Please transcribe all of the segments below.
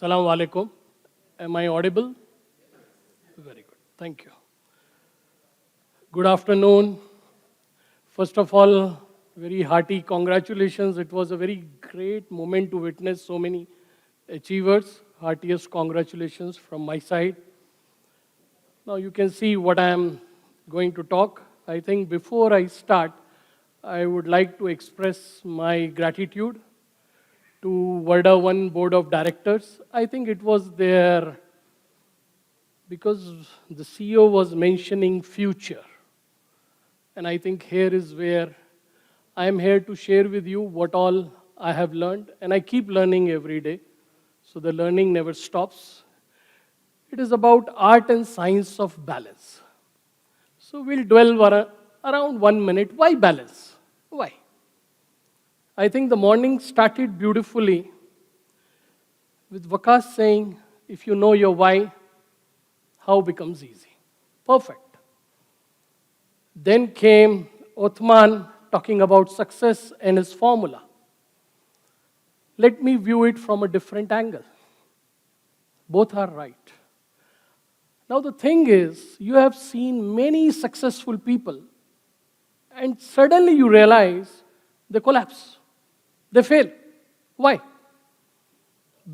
Assalamu alaikum. Am I audible? Very good. Thank you. Good afternoon. First of all, very hearty congratulations. It was a very great moment to witness so many achievers. Heartiest congratulations from my side. Now you can see what I am going to talk. I think before I start, I would like to express my gratitude to Varda One Board of Directors. I think it was there because the CEO was mentioning future. And I think here is where I am here to share with you what all I have learned. And I keep learning every day. So the learning never stops. It is about art and science of balance. So we'll dwell around 1 minute. Why balance? Why? I think the morning started beautifully with Vakas saying, if you know your why, how becomes easy. Perfect. Then came Othman talking about success and his formula. Let me view it from a different angle. Both are right. Now the thing is, you have seen many successful people and suddenly you realize they collapse. They fail. Why?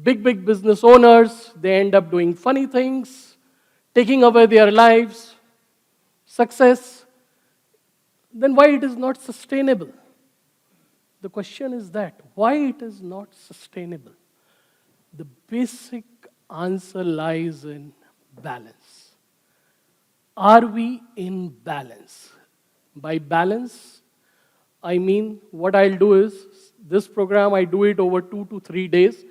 Big business owners, they end up doing funny things, taking away their lives, success. Then why it is not sustainable? The question is that, why it is not sustainable? The basic answer lies in balance. Are we in balance? By balance, I mean what I'll do is, this program I do it over 2 to 3 days,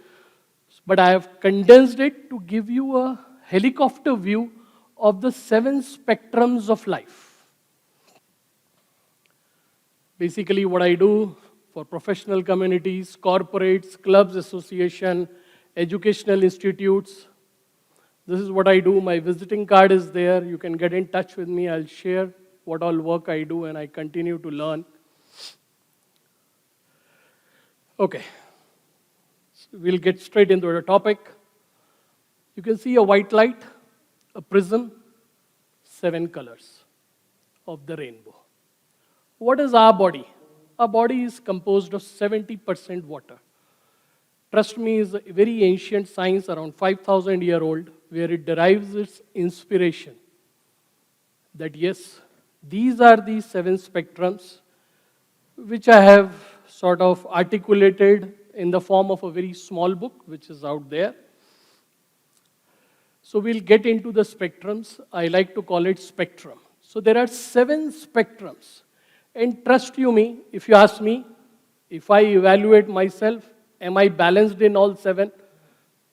but I have condensed it to give you a helicopter view of the 7 spectrums of life. Basically what I do for professional communities, corporates, clubs, association, educational institutes. This is what I do. My visiting card is there. You can get in touch with me. I'll share what all work I do and I continue to learn. Okay. So we'll get straight into the topic. You can see a white light, a prism, 7 colors of the rainbow. What is our body? Our body is composed of 70% water. Trust me, it's a very ancient science, around 5,000 years old, where it derives its inspiration. That yes, these are the 7 spectrums, which I have sort of articulated in the form of a very small book, which is out there. So we'll get into the spectrums. I like to call it spectrum. So there are 7 spectrums. And trust you me, if you ask me, if I evaluate myself, am I balanced in all 7?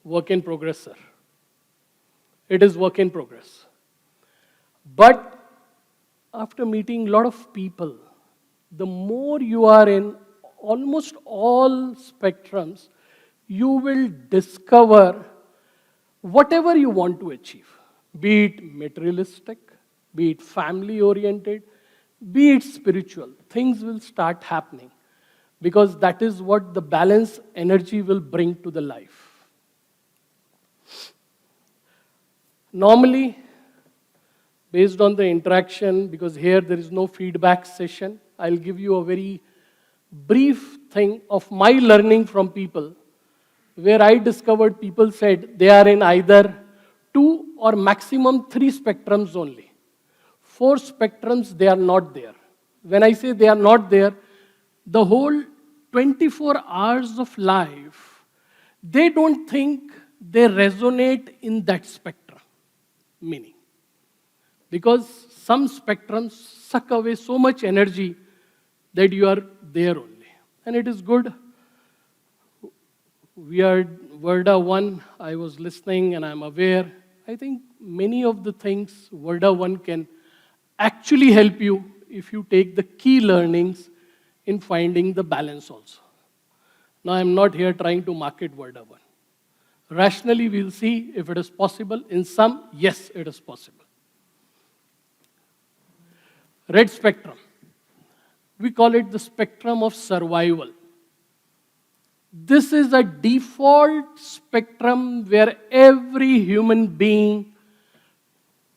Work in progress, sir. It is work in progress. But after meeting a lot of people, the more you are in almost all spectrums, you will discover whatever you want to achieve, be it materialistic, be it family-oriented, be it spiritual, things will start happening because that is what the balance energy will bring to the life. Normally, based on the interaction, because here there is no feedback session, I'll give you a very brief thing of my learning from people, where I discovered people said they are in either 2 or maximum 3 spectrums only. 4 spectrums, they are not there. When I say they are not there, the whole 24 hours of life, they don't think they resonate in that spectrum. Meaning, because some spectrums suck away so much energy that you are there only. And it is good. We are Varda One. I was listening and I'm aware. I think many of the things Varda One can actually help you if you take the key learnings in finding the balance also. Now, I'm not here trying to market Varda One. Rationally, we'll see if it is possible. In some, yes, it is possible. Red spectrum. We call it the spectrum of survival. This is a default spectrum where every human being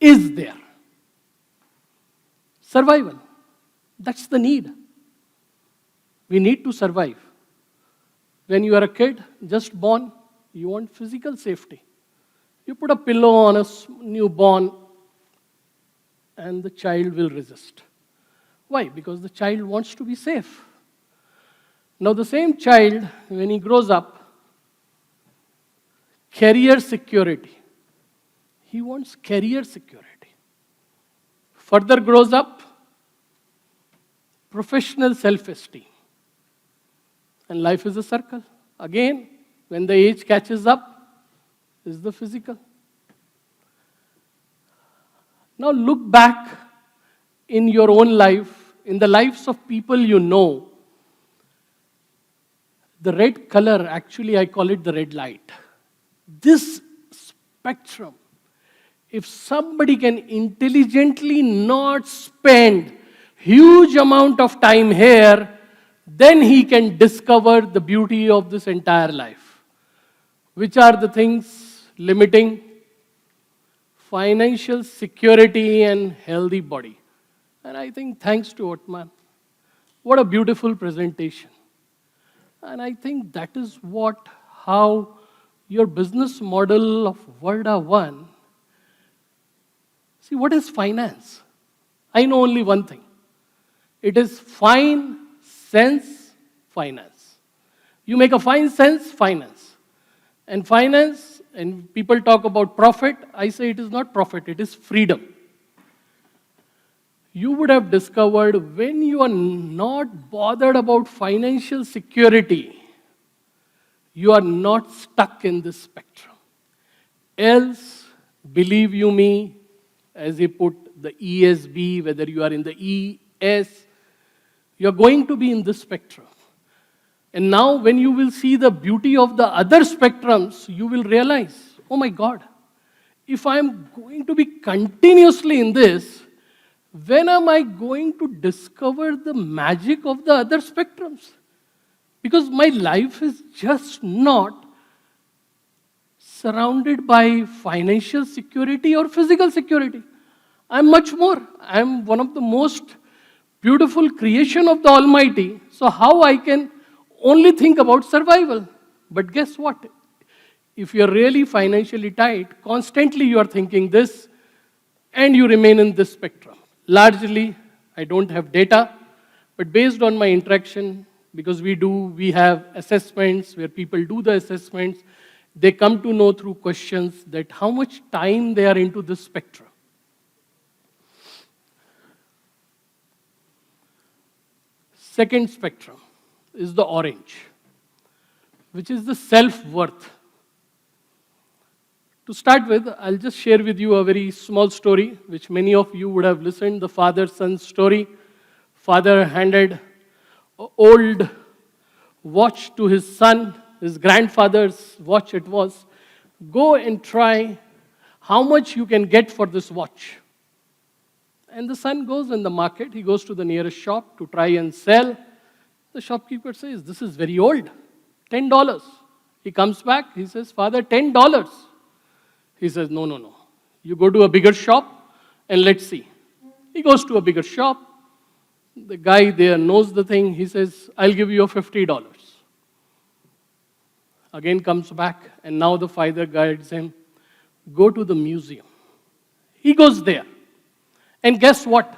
is there. Survival. That's the need. We need to survive. When you are a kid, just born, you want physical safety. You put a pillow on a newborn and the child will resist. Why? Because the child wants to be safe. Now the same child, when he grows up, career security. He wants career security. Further grows up, professional self-esteem. And life is a circle. Again, when the age catches up, is the physical. Now look back in your own life, in the lives of people you know. The red color, actually I call it the red light. This spectrum, if somebody can intelligently not spend huge amount of time here, then he can discover the beauty of this entire life. Which are the things limiting? Financial security and healthy body. And I think thanks to Otman, what a beautiful presentation. And I think that is how your business model of Varda One. See, what is finance? I know only one thing. It is fine sense finance. You make a fine sense finance. And finance, and people talk about profit, I say it is not profit, it is freedom. You would have discovered when you are not bothered about financial security, you are not stuck in this spectrum. Else, believe you me, as he put the ESB, whether you are in the ES, you are going to be in this spectrum. And now when you will see the beauty of the other spectrums, you will realize, oh my God, if I am going to be continuously in this, when am I going to discover the magic of the other spectrums? Because my life is just not surrounded by financial security or physical security. I'm much more. I'm one of the most beautiful creation of the Almighty. So how I can only think about survival? But guess what? If you're really financially tight, constantly you are thinking this, and you remain in this spectrum. Largely, I don't have data, but based on my interaction, because we have assessments where people do the assessments, they come to know through questions that how much time they are into this spectrum. Second spectrum is the orange, which is the self-worth. To start with, I'll just share with you a very small story, which many of you would have listened, the father-son story. Father handed an old watch to his son, his grandfather's watch it was. Go and try how much you can get for this watch. And the son goes in the market, he goes to the nearest shop to try and sell. The shopkeeper says, this is very old, $10. He comes back, he says, Father, $10. He says, no. You go to a bigger shop and let's see. He goes to a bigger shop. The guy there knows the thing. He says, I'll give you $50. Again comes back, and now the father guides him. Go to the museum. He goes there. And guess what?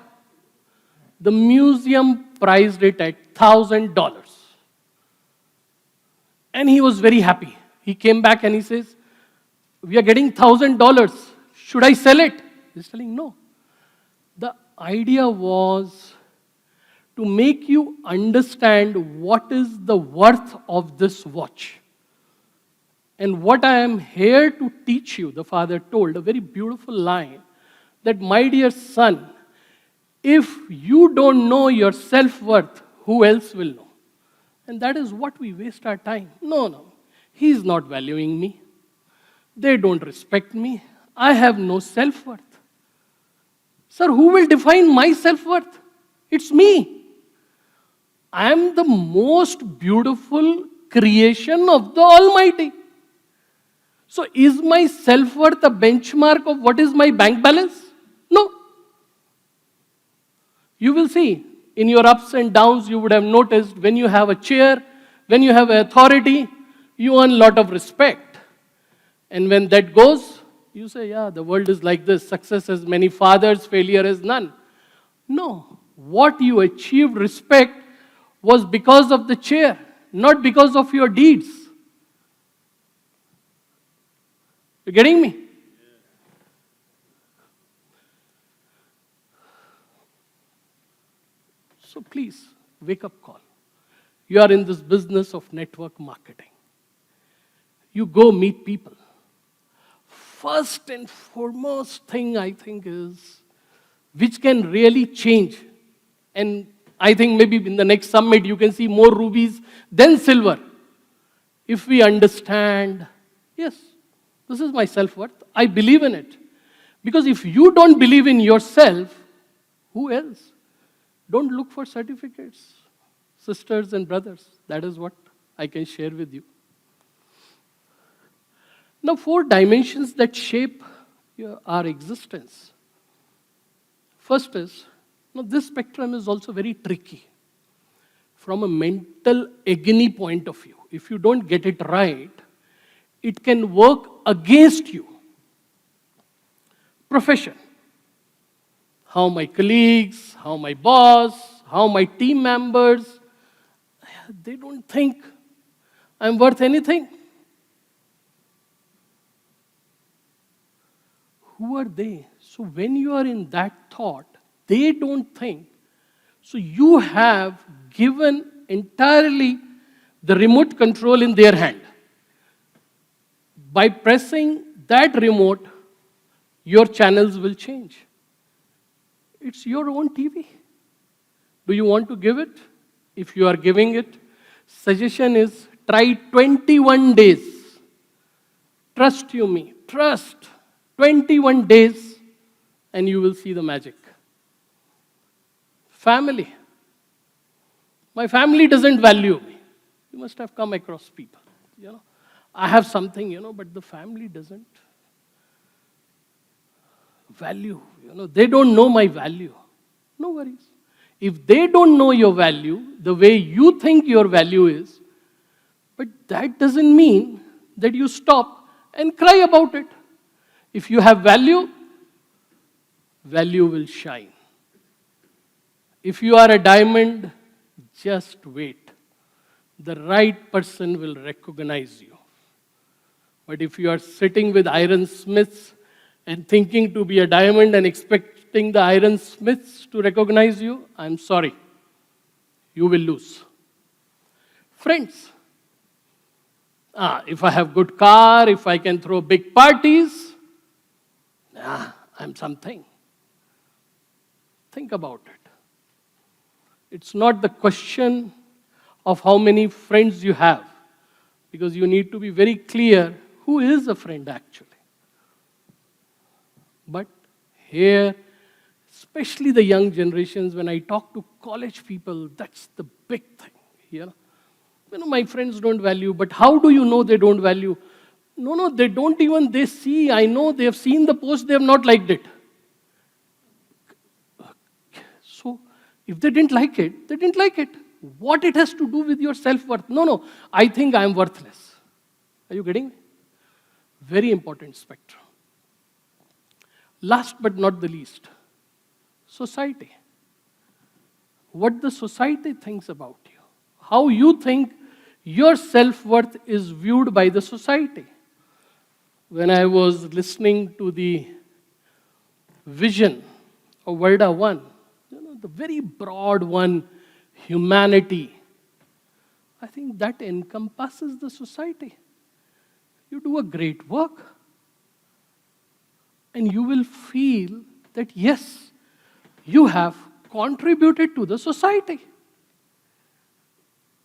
The museum priced it at $1,000. And he was very happy. He came back and he says, we are getting $1,000. Should I sell it? He's telling, no. The idea was to make you understand what is the worth of this watch. And what I am here to teach you, the father told, a very beautiful line, that my dear son, if you don't know your self-worth, who else will know? And that is what we waste our time. No. He's not valuing me. They don't respect me. I have no self-worth. Sir, who will define my self-worth? It's me. I am the most beautiful creation of the Almighty. So is my self-worth a benchmark of what is my bank balance? No. You will see, in your ups and downs, you would have noticed when you have a chair, when you have authority, you earn a lot of respect. And when that goes, you say, yeah, the world is like this. Success has many fathers, failure has none. No. What you achieved respect was because of the chair, not because of your deeds. You getting me? So please, wake up call. You are in this business of network marketing. You go meet people. First and foremost thing I think is, which can really change. And I think maybe in the next summit you can see more rubies than silver. If we understand, yes, this is my self-worth. I believe in it. Because if you don't believe in yourself, who else? Don't look for certificates. Sisters and brothers, that is what I can share with you. Now, 4 dimensions that shape our existence. First is, now this spectrum is also very tricky from a mental agony point of view. If you don't get it right, it can work against you. Profession. How my colleagues, how my boss, how my team members, they don't think I'm worth anything. Who are they? So when you are in that thought, they don't think. So you have given entirely the remote control in their hand. By pressing that remote, your channels will change. It's your own TV. Do you want to give it? If you are giving it, suggestion is try 21 days. Trust you me, trust. 21 days and you will see the magic. Family. My family doesn't value me. You must have come across people. I have something, but the family doesn't value. They don't know my value. No worries. If they don't know your value the way you think your value is, but that doesn't mean that you stop and cry about it. If you have value, value will shine. If you are a diamond, just wait. The right person will recognize you. But if you are sitting with ironsmiths and thinking to be a diamond and expecting the ironsmiths to recognize you, I'm sorry. You will lose. Friends, if I have good car, if I can throw big parties, I'm something. Think about it. It's not the question of how many friends you have, because you need to be very clear who is a friend actually. But here, especially the young generations, when I talk to college people, that's the big thing. My friends don't value, but how do you know they don't value? No, they don't even, they see, I know, they have seen the post, they have not liked it. So, if they didn't like it, they didn't like it. What it has to do with your self-worth? No, I think I am worthless. Are you getting me? Very important spectrum. Last but not the least, society. What the society thinks about you. How you think your self-worth is viewed by the society. When I was listening to the vision of Varda 1, the very broad one, humanity, I think that encompasses the society. You do a great work, and you will feel that yes, you have contributed to the society.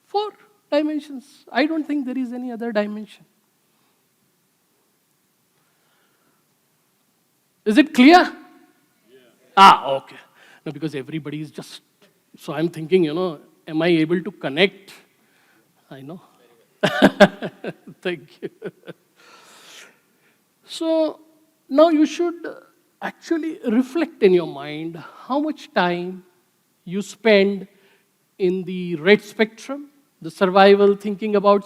4 dimensions. I don't think there is any other dimension. Is it clear? Yeah. Okay. No, because everybody is just, so I'm thinking, am I able to connect? I know. Thank you. So now you should actually reflect in your mind how much time you spend in the red spectrum, the survival, thinking about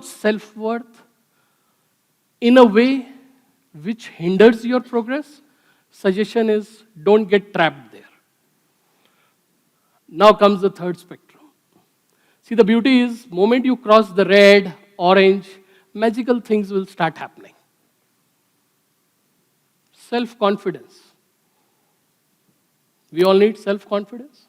self-worth in a way which hinders your progress. Suggestion is don't get trapped there. Now comes the third spectrum. See, the beauty is, moment you cross the red, orange, magical things will start happening. Self-confidence. We all need self-confidence.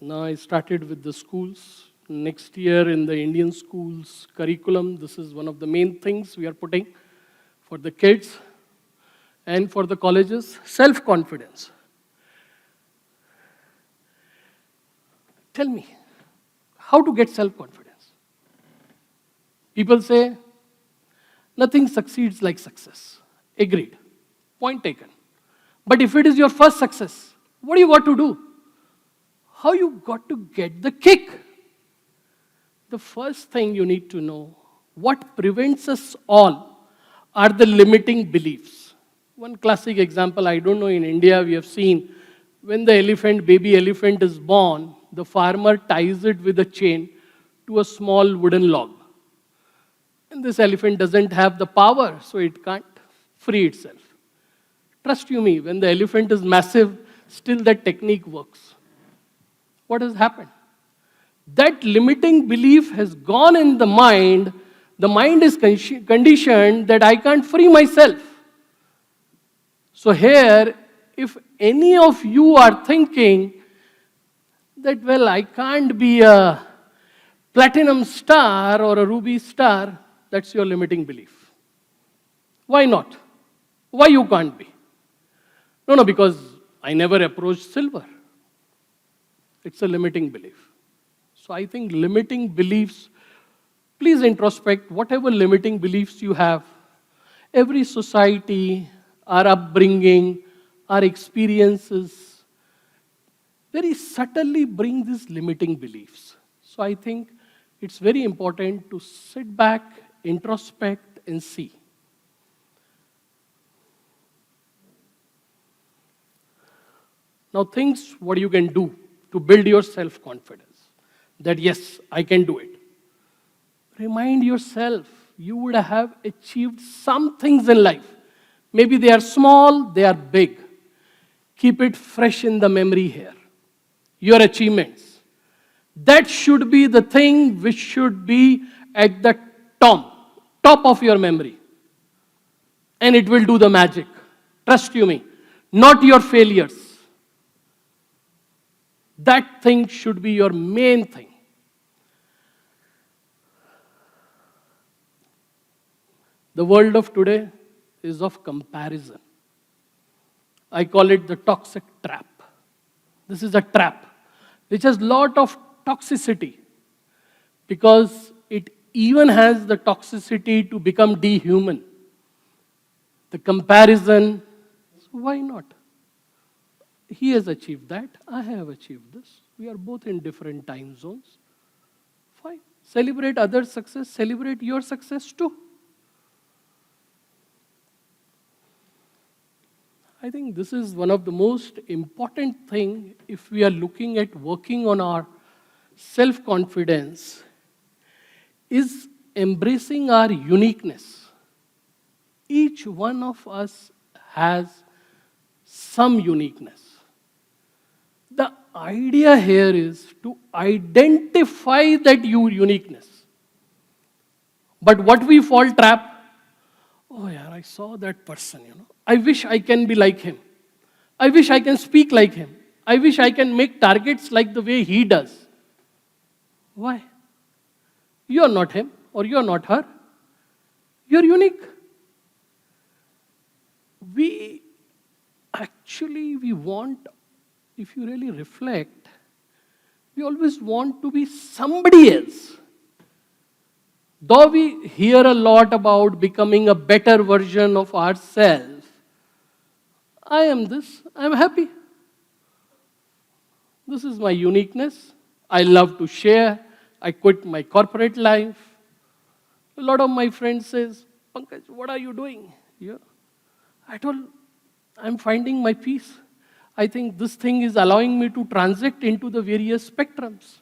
Now I started with the schools. Next year in the Indian schools curriculum, this is one of the main things we are putting for the kids and for the colleges, self-confidence. Tell me, how to get self-confidence? People say, nothing succeeds like success. Agreed. Point taken. But if it is your first success, what do you got to do? How you got to get the kick? The first thing you need to know, what prevents us all are the limiting beliefs. One classic example, I don't know, in India we have seen, when the baby elephant is born, the farmer ties it with a chain to a small wooden log. And this elephant doesn't have the power, so it can't free itself. Trust you me, when the elephant is massive, still that technique works. What has happened? That limiting belief has gone in the mind. The mind is conditioned that I can't free myself. So here, if any of you are thinking that, well, I can't be a platinum star or a ruby star, that's your limiting belief. Why not? Why you can't be? No, because I never approached silver. It's a limiting belief. So I think limiting beliefs, please introspect whatever limiting beliefs you have. Every society, our upbringing, our experiences, very subtly bring these limiting beliefs. So I think it's very important to sit back, introspect, and see. Now things what you can do to build your self-confidence. That yes, I can do it. Remind yourself, you would have achieved some things in life. Maybe they are small, they are big. Keep it fresh in the memory here. Your achievements. That should be the thing which should be at the top of your memory. And it will do the magic. Trust you me. Not your failures. That thing should be your main thing. The world of today is of comparison. I call it the toxic trap. This is a trap which has a lot of toxicity because it even has the toxicity to become dehuman. The comparison, why not? He has achieved that, I have achieved this. We are both in different time zones. Fine. Celebrate others' success, celebrate your success too. I think this is one of the most important thing if we are looking at working on our self-confidence is embracing our uniqueness. Each one of us has some uniqueness. The idea here is to identify that uniqueness. But what we fall trap, oh yeah, I saw that person, I wish I can be like him. I wish I can speak like him. I wish I can make targets like the way he does. Why? You are not him or you are not her. You are unique. We want, if you really reflect, we always want to be somebody else. Though we hear a lot about becoming a better version of ourselves, I am this, I am happy. This is my uniqueness. I love to share. I quit my corporate life. A lot of my friends says, Pankaj, what are you doing here? I told, I'm finding my peace. I think this thing is allowing me to transit into the various spectrums.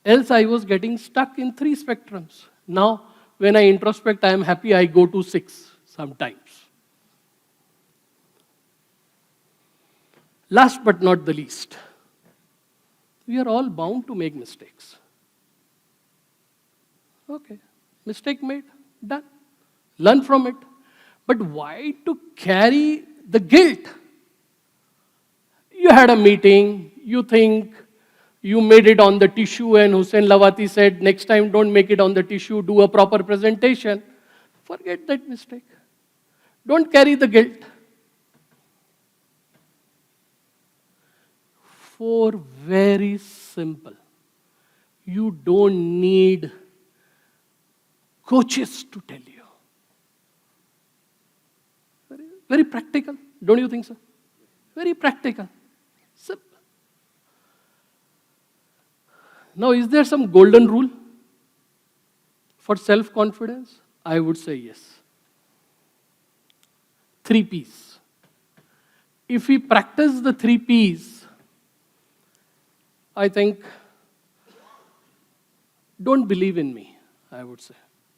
Else I was getting stuck in 3 spectrums. Now, when I introspect, I am happy I go to 6 sometimes. Last but not the least, we are all bound to make mistakes. Okay, mistake made, done. Learn from it. But why to carry the guilt? You had a meeting, you think you made it on the tissue, and Hussein Lawati said, next time don't make it on the tissue, do a proper presentation. Forget that mistake. Don't carry the guilt. 4 very simple. You don't need coaches to tell you. Very practical, don't you think so? Very practical, simple. Now, is there some golden rule for self-confidence? I would say yes. 3 P's. If we practice the 3 P's, I think, don't believe in me, I would say.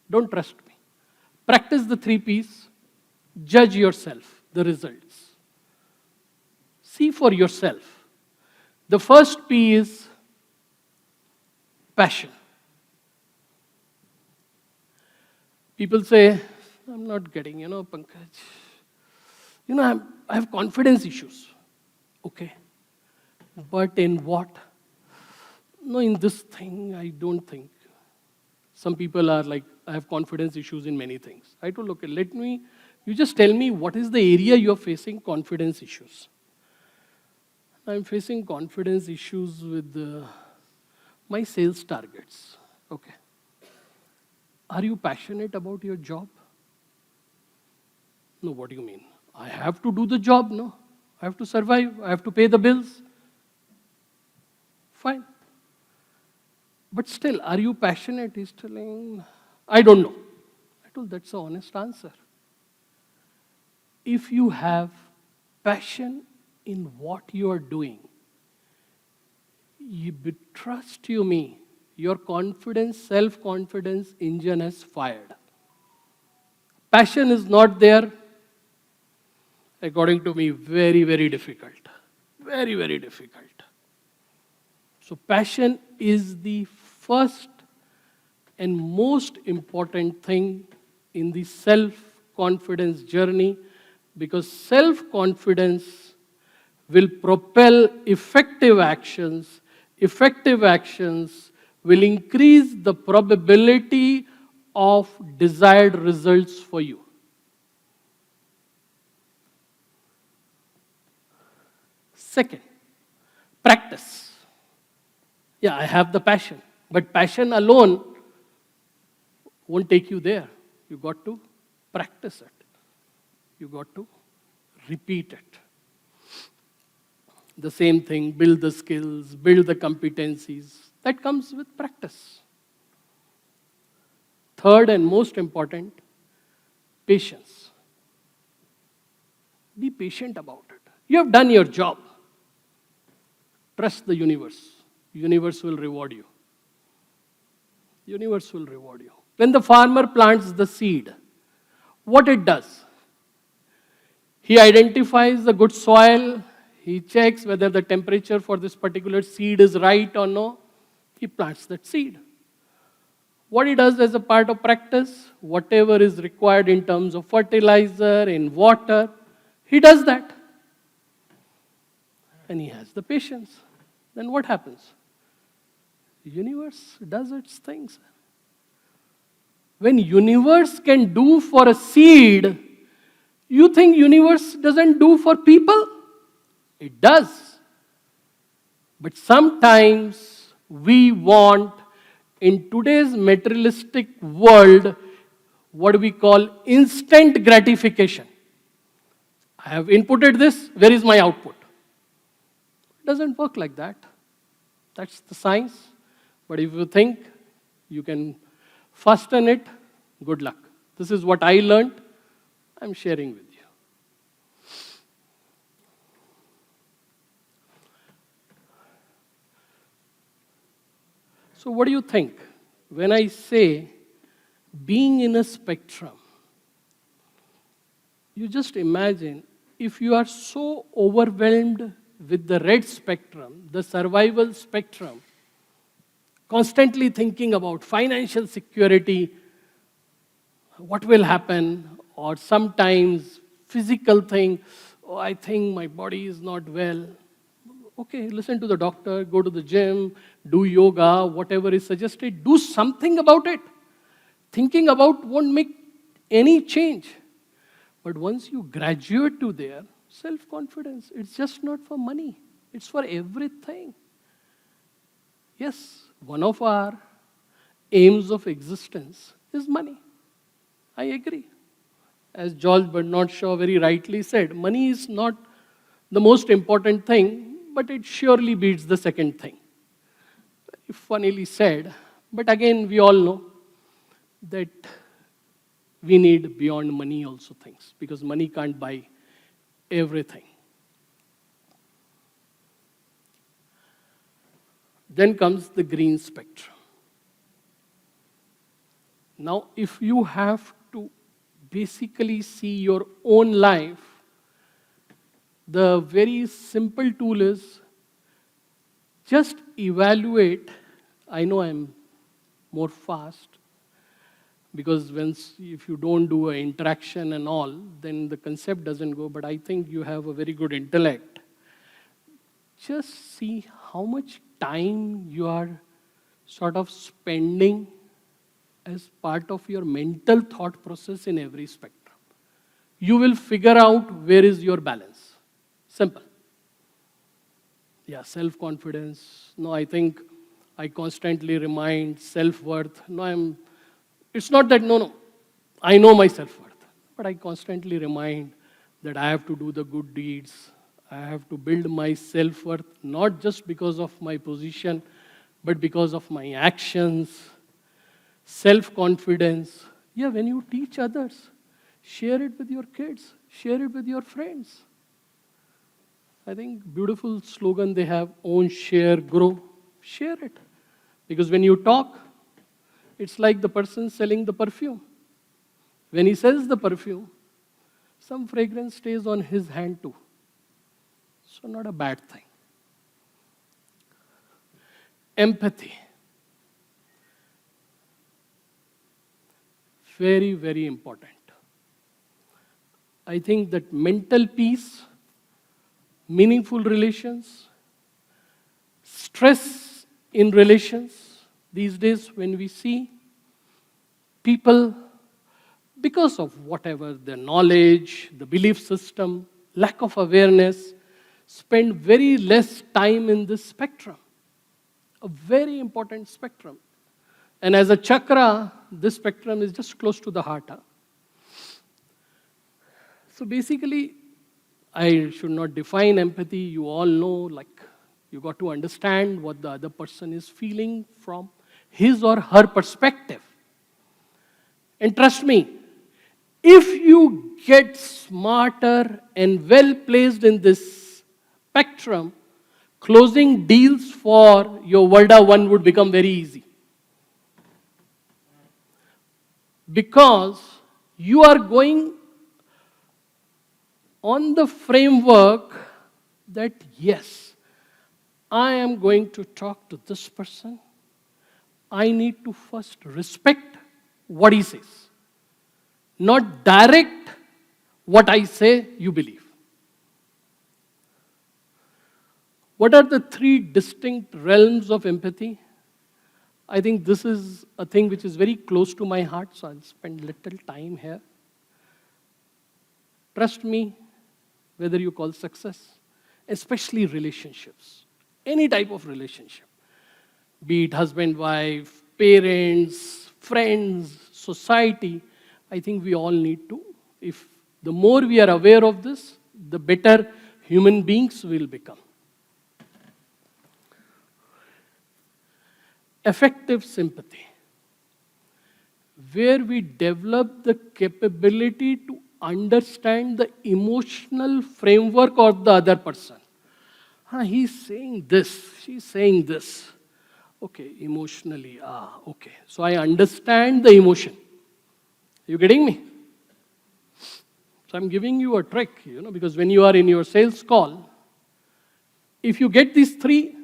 Don't trust me. Practice the 3 P's. Judge yourself, the results. See for yourself. The first P is passion. People say, I'm not getting, Pankaj. I have confidence issues. Okay. But in what? No, in this thing, I don't think. Some people are like, I have confidence issues in many things. I told, okay, you just tell me what is the area you are facing confidence issues. I'm facing confidence issues with my sales targets. Okay. Are you passionate about your job? No, what do you mean? I have to do the job, no? I have to survive. I have to pay the bills. Fine. But still, are you passionate? He's telling, I don't know. I told, that's an honest answer. If you have passion in what you are doing, trust you me, your confidence, self-confidence engine has fired. Passion is not there, according to me, very, very difficult. Very, very difficult. So passion is the first and most important thing in the self-confidence journey, because self-confidence will propel effective actions. Effective actions will increase the probability of desired results for you. Second, practice. Yeah, I have the passion, but passion alone won't take you there. You got to practice it. You got to repeat it. The same thing, build the skills, build the competencies. That comes with practice. Third and most important, patience. Be patient about it. You have done your job. Trust the universe. Universe will reward you. Universe will reward you. When the farmer plants the seed, what it does? He identifies the good soil. He checks whether the temperature for this particular seed is right or no. He plants that seed. What he does as a part of practice, whatever is required in terms of fertilizer, in water, he does that. And he has the patience. Then what happens? The universe does its things. When universe can do for a seed, you think universe doesn't do for people? It does. But sometimes we want, in today's materialistic world, what we call instant gratification. I have inputted this, where is my output? It doesn't work like that. That's the science. But if you think you can fasten it, good luck. This is what I learned. I'm sharing with you. So what do you think when I say being in a spectrum? You just imagine if you are so overwhelmed with the red spectrum, the survival spectrum, constantly thinking about financial security, what will happen, or sometimes physical thing, oh, I think my body is not well. Okay, listen to the doctor, go to the gym, do yoga, whatever is suggested, do something about it. Thinking about won't make any change. But once you graduate to there, self-confidence, it's just not for money. It's for everything. Yes, one of our aims of existence is money. I agree. As George Bernard Shaw very rightly said, money is not the most important thing, but it surely beats the second thing. Very funnily said, but again, we all know that we need beyond money also things, because money can't buy everything. Then comes the green spectrum. Now, if you have to basically see your own life, the very simple tool is just evaluate. I know I'm more fast, because if you don't do an interaction and all, then the concept doesn't go, but I think you have a very good intellect. Just see how much time you are sort of spending as part of your mental thought process in every spectrum. You will figure out where is your balance. Simple. Yeah, self-confidence. No, I think I constantly remind self-worth. No, it's not that, no, I know my self-worth, but I constantly remind that I have to do the good deeds. I have to build my self-worth, not just because of my position, but because of my actions, self-confidence. Yeah, when you teach others, share it with your kids, share it with your friends. I think beautiful slogan they have, own, share, grow. Share it. Because when you talk, it's like the person selling the perfume. When he sells the perfume, some fragrance stays on his hand too. So not a bad thing. Empathy. Very, very important. I think that mental peace, meaningful relations, stress in relations. These days when we see people, because of whatever their knowledge, the belief system, lack of awareness, spend very less time in this spectrum. A very important spectrum. And as a chakra, this spectrum is just close to the heart. So basically, I should not define empathy. You all know, you got to understand what the other person is feeling from his or her perspective. And trust me, if you get smarter and well placed in this spectrum, closing deals for your World 1 would become very easy. Because you are going on the framework that, yes, I am going to talk to this person. I need to first respect what he says, not direct what I say you believe. What are the three distinct realms of empathy? I think this is a thing which is very close to my heart, so I'll spend little time here. Trust me, whether you call success, especially relationships, any type of relationship, be it husband, wife, parents, friends, society, I think we all need to. If the more we are aware of this, the better human beings will become. Effective sympathy, where we develop the capability to understand the emotional framework of the other person. He's saying this, she's saying this. Okay, emotionally, okay. So I understand the emotion. You getting me? So I'm giving you a trick, because when you are in your sales call, if you get these three,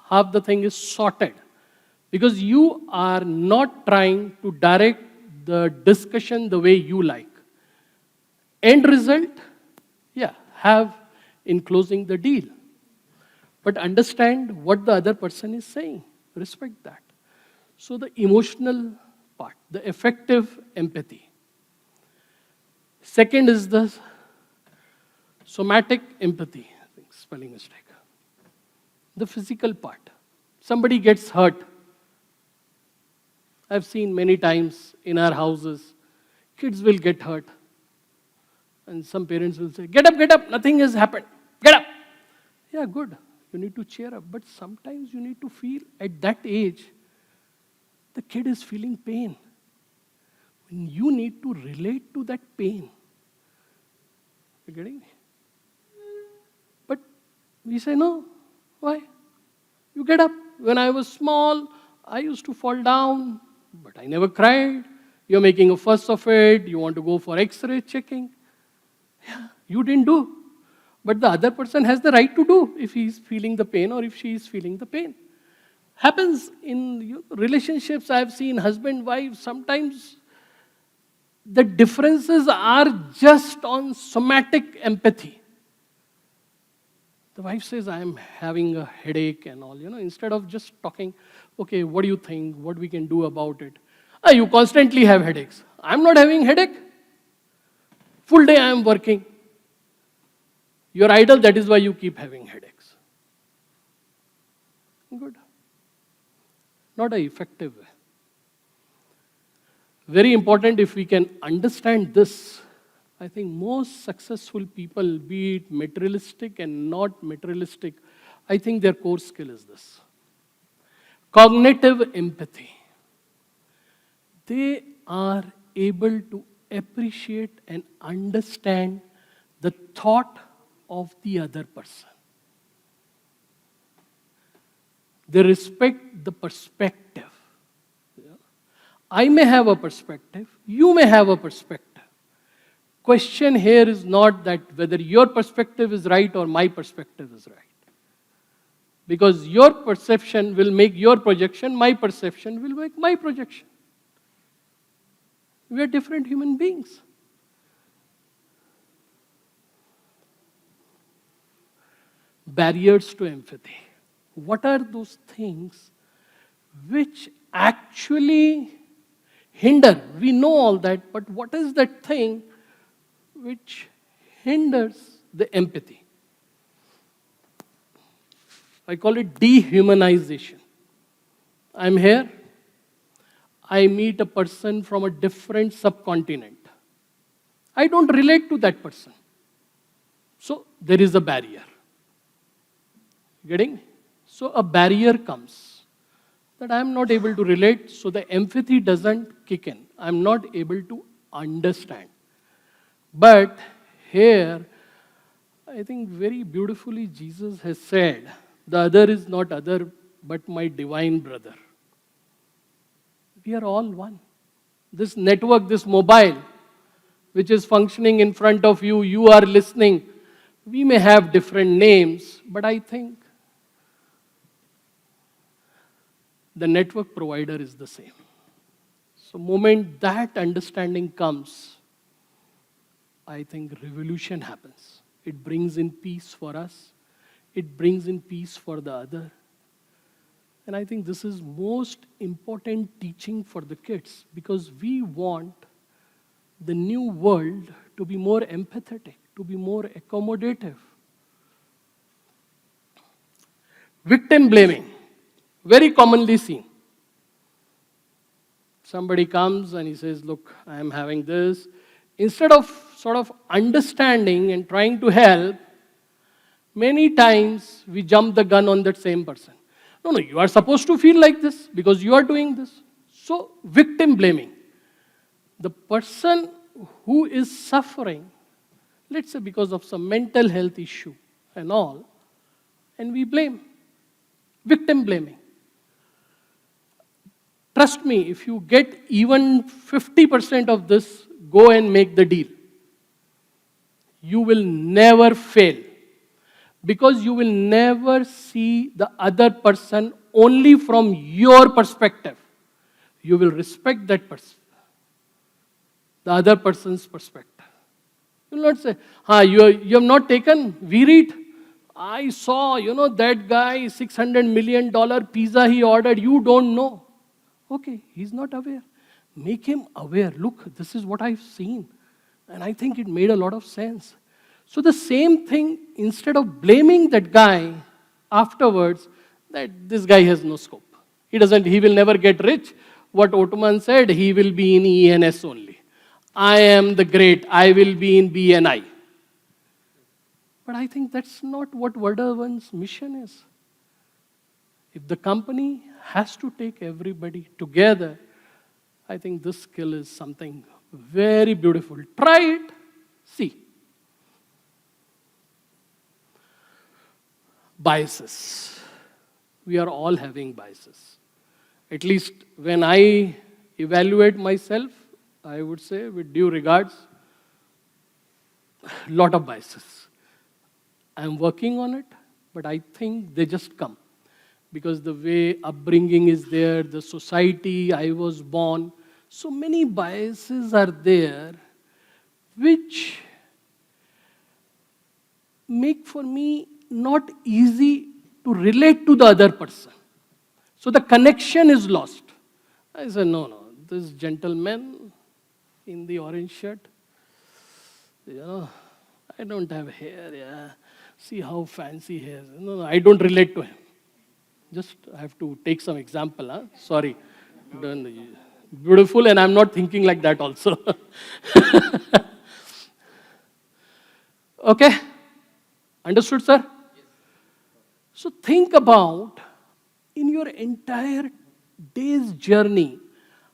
half the thing is sorted. Because you are not trying to direct the discussion the way you like. End result, have in closing the deal. But understand what the other person is saying. Respect that. So the emotional part, the effective empathy. Second is the somatic empathy. I think spelling mistake. The physical part. Somebody gets hurt. I've seen many times in our houses, kids will get hurt. And some parents will say, get up, nothing has happened. Get up. Yeah, good. You need to cheer up. But sometimes you need to feel at that age, the kid is feeling pain. When you need to relate to that pain. You getting me? But we say, no. Why? You get up. When I was small, I used to fall down, but I never cried. You're making a fuss of it. You want to go for X-ray checking. Yeah, you didn't do. But the other person has the right to do if he's feeling the pain or if she is feeling the pain. Happens in relationships. I've seen husband, wife, sometimes the differences are just on somatic empathy. The wife says, I'm having a headache and all, instead of just talking, okay, what do you think? What we can do about it? You constantly have headaches. I'm not having headache. Full day I am working. You're idle, that is why you keep having headaches. Good. Not an effective way. Very important if we can understand this. I think most successful people, be it materialistic and not materialistic, I think their core skill is this. Cognitive empathy. They are able to appreciate and understand the thought of the other person. They respect the perspective. I may have a perspective, you may have a perspective. Question here is not that whether your perspective is right or my perspective is right. Because your perception will make your projection, my perception will make my projection. We are different human beings. Barriers to empathy. What are those things which actually hinder? We know all that, but what is that thing which hinders the empathy? I call it dehumanization. I'm here. I meet a person from a different subcontinent. I don't relate to that person. So there is a barrier. Getting? So a barrier comes that I'm not able to relate, so the empathy doesn't kick in. I'm not able to understand. But here, I think very beautifully Jesus has said, the other is not other, but my divine brother. We are all one. This network, this mobile, which is functioning in front of you, you are listening. We may have different names, but I think the network provider is the same. So moment that understanding comes, I think revolution happens. It brings in peace for us. It brings in peace for the other. And I think this is most important teaching for the kids, because we want the new world to be more empathetic, to be more accommodative. Victim blaming, very commonly seen. Somebody comes and he says, look, I am having this. Instead of sort of understanding and trying to help, many times we jump the gun on that same person. No, no, you are supposed to feel like this because you are doing this. So, victim blaming. The person who is suffering, let's say because of some mental health issue and all, and we blame. Victim blaming. Trust me, if you get even 50% of this, go and make the deal. You will never fail because you will never see the other person only from your perspective. You will respect that person, the other person's perspective. You will not say, you have not taken, we read. I saw, that guy, $600 million pizza he ordered, you don't know. Okay, he's not aware. Make him aware. Look, this is what I've seen. And I think it made a lot of sense. So the same thing, instead of blaming that guy afterwards, that this guy has no scope. He will never get rich. What Ottoman said, he will be in ENS only. I am the great, I will be in BNI. But I think that's not what Wordavan's mission is. If the company has to take everybody together, I think this skill is something very beautiful. Try it, see. Biases. We are all having biases. At least when I evaluate myself, I would say with due regards, lot of biases. I am working on it, but I think they just come. Because the way upbringing is there, the society I was born, so many biases are there which make for me not easy to relate to the other person. So the connection is lost. I said, no, this gentleman in the orange shirt, I don't have hair, yeah. See how fancy he is. No, I don't relate to him. Just I have to take some example. Sorry. Beautiful, and I'm not thinking like that also. Okay? Understood, sir? Yes. So think about, in your entire day's journey,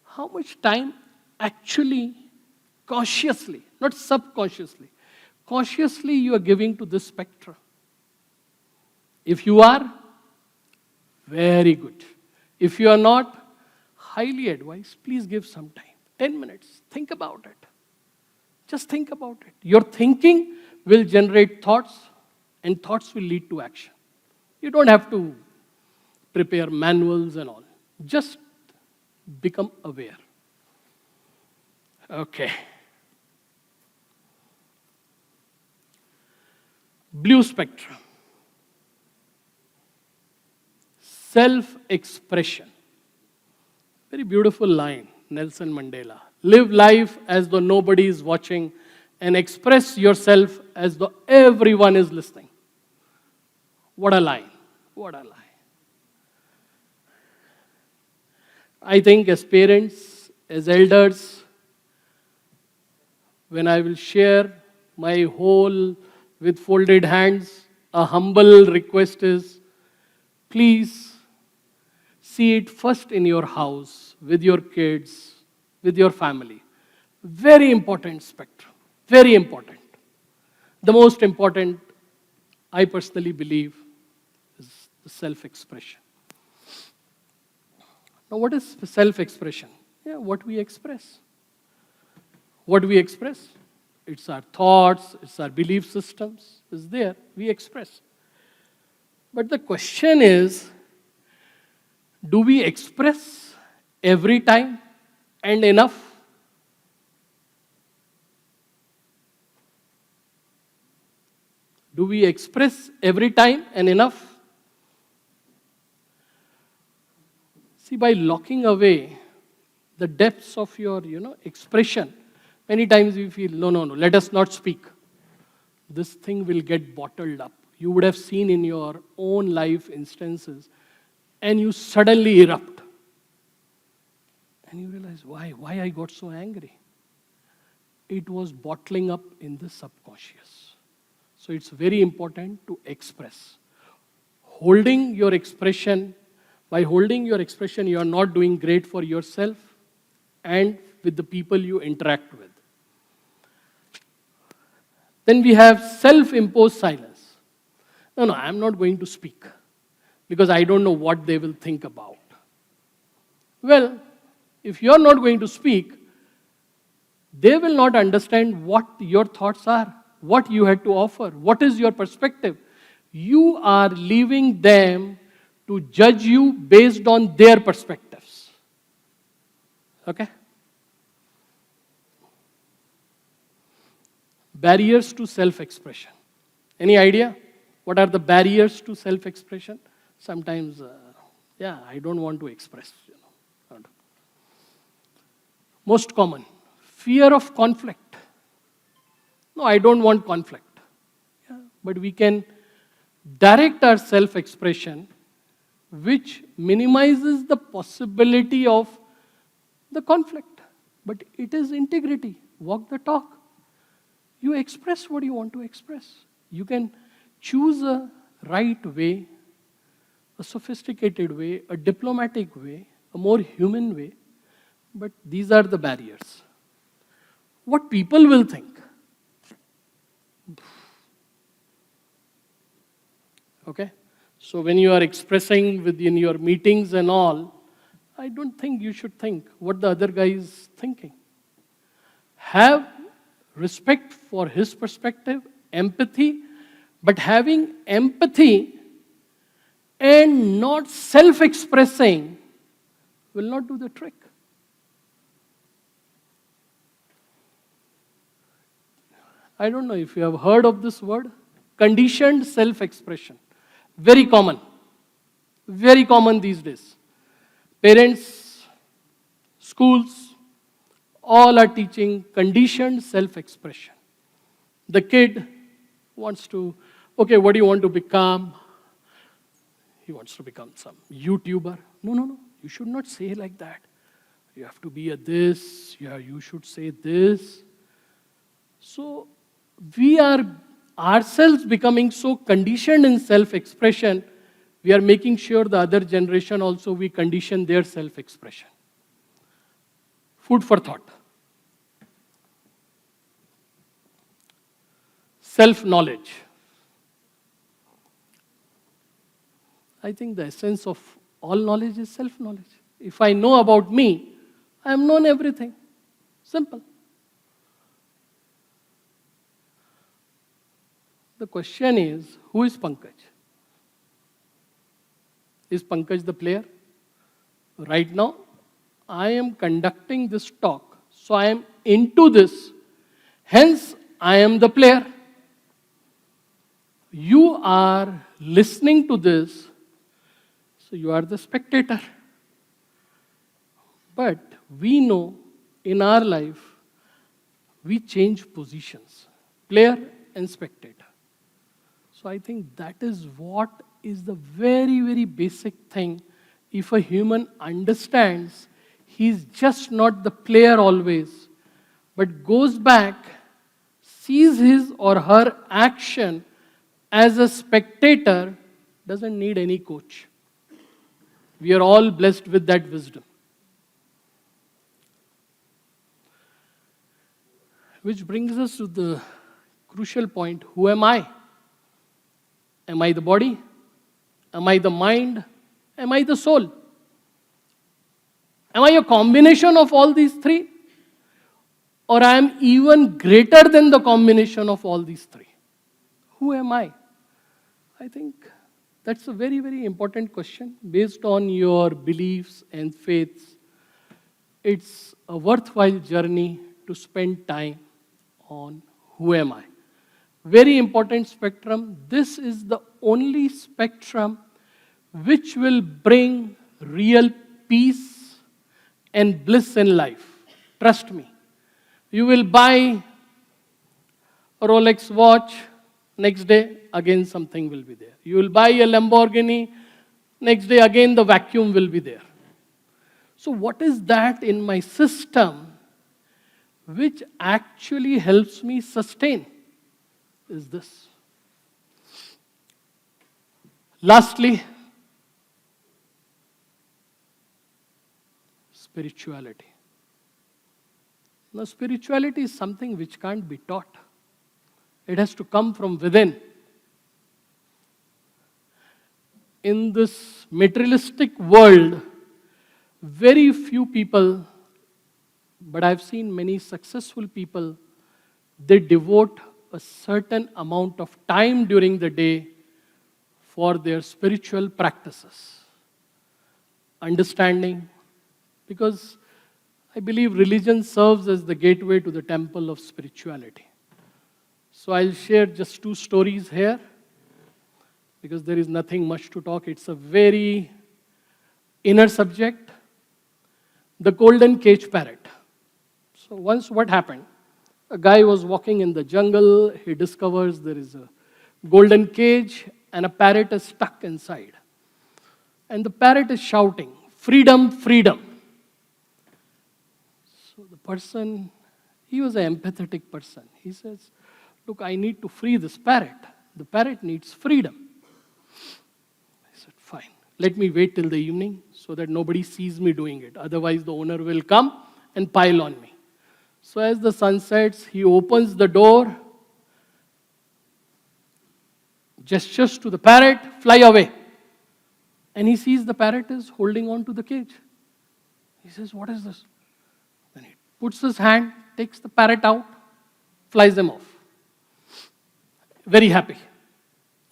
how much time actually, consciously, not subconsciously, consciously you are giving to this spectrum. If you are, very good. If you are not, highly advised, please give some time. 10 minutes. Think about it. Just think about it. Your thinking will generate thoughts, and thoughts will lead to action. You don't have to prepare manuals and all. Just become aware. Okay. Blue spectrum. Self-expression. Very beautiful line, Nelson Mandela. Live life as though nobody is watching and express yourself as though everyone is listening. What a line. What a line. I think as parents, as elders, when I will share my whole with folded hands, a humble request is, please see it first in your house, with your kids, with your family. Very important spectrum. Very important. The most important, I personally believe, is the self-expression. Now, what is self-expression? Yeah, what we express. What we express. It's our thoughts, it's our belief systems. It's there, we express. But the question is, do we express every time and enough? Do we express every time and enough? See, by locking away the depths of your, expression, many times we feel, no, let us not speak. This thing will get bottled up. You would have seen in your own life instances, and you suddenly erupt. And you realize, why I got so angry? It was bottling up in the subconscious. So it's very important to express. Holding your expression By holding your expression, you are not doing great for yourself and with the people you interact with. Then we have self-imposed silence. No, I am not going to speak because I don't know what they will think about. Well, if you are not going to speak, they will not understand what your thoughts are, what you had to offer, what is your perspective. You are leaving them to judge you based on their perspectives. Okay? Barriers to self-expression. Any idea? What are the barriers to self-expression? Sometimes, I don't want to express. Most common, fear of conflict. No, I don't want conflict. But we can direct our self-expression which minimizes the possibility of the conflict. But it is integrity. Walk the talk. You express what you want to express. You can choose a right way, a sophisticated way, a diplomatic way, a more human way. But these are the barriers. What people will think. Okay? So when you are expressing within your meetings and all, I don't think you should think what the other guy is thinking. Have respect for his perspective, empathy, but having empathy and not self-expressing will not do the trick. I don't know if you have heard of this word, conditioned self-expression. Very common these days. Parents, schools, all are teaching conditioned self-expression. The kid wants to, okay, what do you want to become? He wants to become some YouTuber. No, you should not say like that. You have to be a this, you should say this. So, we are ourselves becoming so conditioned in self-expression, we are making sure the other generation also we condition their self-expression. Food for thought. Self-knowledge. I think the essence of all knowledge is self-knowledge. If I know about me, I have known everything. Simple. The question is, who is Pankaj? Is Pankaj the player? Right now, I am conducting this talk, so I am into this. Hence, I am the player. You are listening to this, so you are the spectator. But we know in our life, we change positions, player and spectator. So I think that is what is the very, very basic thing. If a human understands, he's just not the player always, but goes back, sees his or her action as a spectator, doesn't need any coach. We are all blessed with that wisdom. Which brings us to the crucial point, who am I? Am I the body? Am I the mind? Am I the soul? Am I a combination of all these three? Or I am even greater than the combination of all these three? Who am I? I think that's a very, very important question. Based on your beliefs and faiths, it's a worthwhile journey to spend time on who am I. Very important spectrum. This is the only spectrum which will bring real peace and bliss in life. Trust me. You will buy a Rolex watch, next day again something will be there. You will buy a Lamborghini, next day again the vacuum will be there. So what is that in my system which actually helps me sustain? Is this. Lastly, spirituality. Now, spirituality is something which can't be taught. It has to come from within. In this materialistic world, very few people, but I've seen many successful people, they devote a certain amount of time during the day for their spiritual practices. Understanding, because I believe religion serves as the gateway to the temple of spirituality. So I'll share just 2 stories here, because there is nothing much to talk. It's a very inner subject. The golden cage parrot. So once what happened? A guy was walking in the jungle. He discovers there is a golden cage and a parrot is stuck inside. And the parrot is shouting, "Freedom, freedom." So the person, he was an empathetic person. He says, "Look, I need to free this parrot. The parrot needs freedom." I said, "Fine. Let me wait till the evening so that nobody sees me doing it. Otherwise, the owner will come and pile on me." So as the sun sets, he opens the door, gestures to the parrot, "Fly away." And he sees the parrot is holding on to the cage. He says, "What is this?" Then he puts his hand, takes the parrot out, flies him off. Very happy.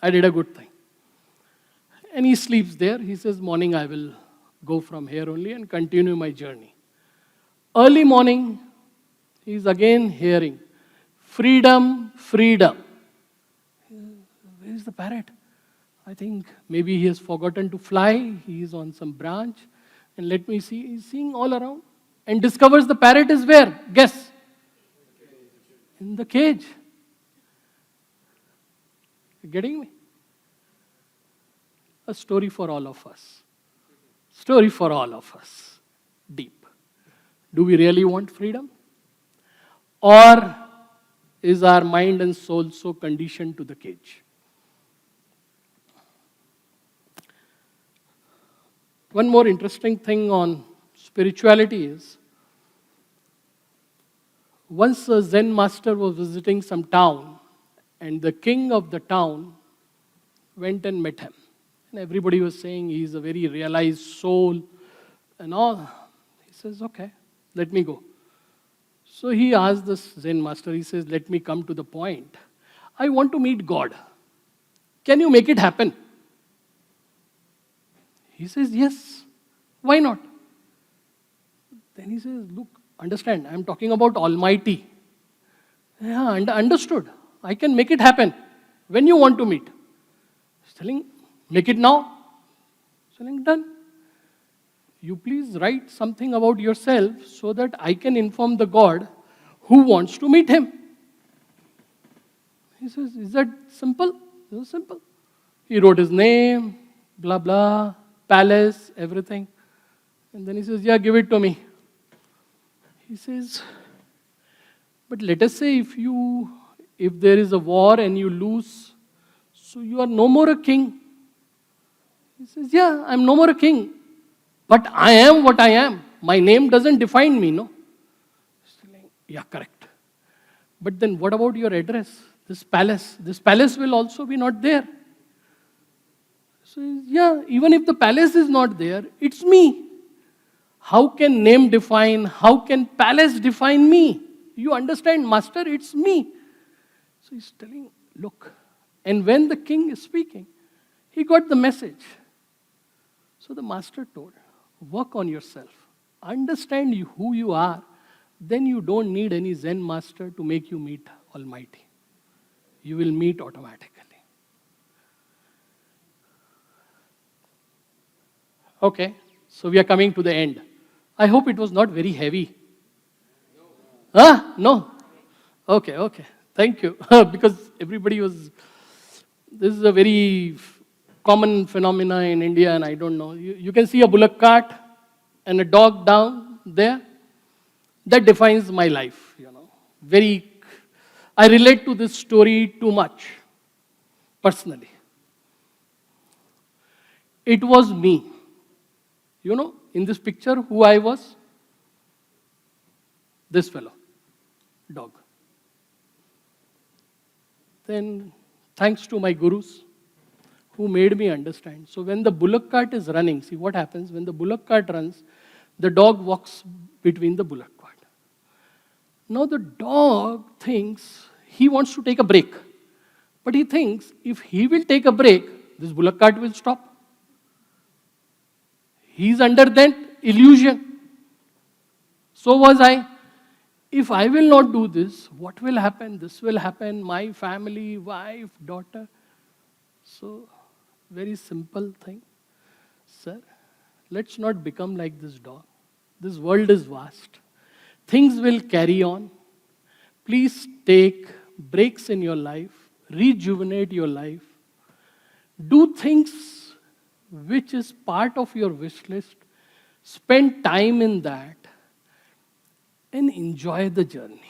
I did a good thing. And he sleeps there. He says, "Morning I will go from here only and continue my journey." Early morning, he is again hearing, "Freedom, freedom." Where is the parrot? I think maybe he has forgotten to fly. He is on some branch. And let me see, he's seeing all around and discovers the parrot is where? Guess. In the cage. You getting me? A story for all of us. Story for all of us. Deep. Do we really want freedom? Or is our mind and soul so conditioned to the cage? One more interesting thing on spirituality is, once a Zen master was visiting some town, and the king of the town went and met him. And everybody was saying he's a very realized soul and all. He says, "Okay, let me go." So he asked this Zen master, he says, "Let me come to the point. I want to meet God. Can you make it happen?" He says, "Yes, why not?" Then he says, "Look, understand, I'm talking about Almighty." "Yeah, understood. I can make it happen. When you want to meet?" He's telling, "Make it now." He's telling, "Done. You please write something about yourself so that I can inform the God who wants to meet him." He says, "Is that simple?" It was simple. He wrote his name, blah, blah, palace, everything. And then he says, "Yeah, give it to me." He says, "But let us say if there is a war and you lose, so you are no more a king." He says, "Yeah, I'm no more a king. But I am what I am. My name doesn't define me, no?" "Yeah, correct. But then what about your address? This palace. This palace will also be not there." So, "Yeah, even if the palace is not there, it's me. How can name define, how can palace define me? You understand, master, it's me." So he's telling, "Look." And when the king is speaking, he got the message. So the master told, "Work on yourself. Understand who you are. Then you don't need any Zen master to make you meet Almighty. You will meet automatically." Okay, so we are coming to the end. I hope it was not very heavy. Huh? No? Okay. Thank you. Because everybody was, this is a very common phenomena in India, and I don't know. You can see a bullock cart and a dog down there. That defines my life, I relate to this story too much, personally. It was me. In this picture, who I was? This fellow, dog. Then, thanks to my gurus who made me understand. So when the bullock cart is running, see what happens when the bullock cart runs, the dog walks between the bullock cart. Now the dog thinks he wants to take a break. But he thinks if he will take a break, this bullock cart will stop. He's under that illusion. So was I. If I will not do this, what will happen? This will happen, my family, wife, daughter. So, very simple thing. Sir, let's not become like this dog. This world is vast. Things will carry on. Please take breaks in your life, rejuvenate your life. Do things which is part of your wish list. Spend time in that and enjoy the journey.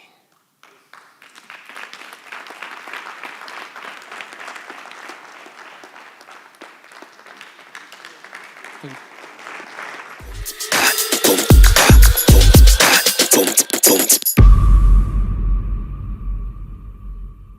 Thank you.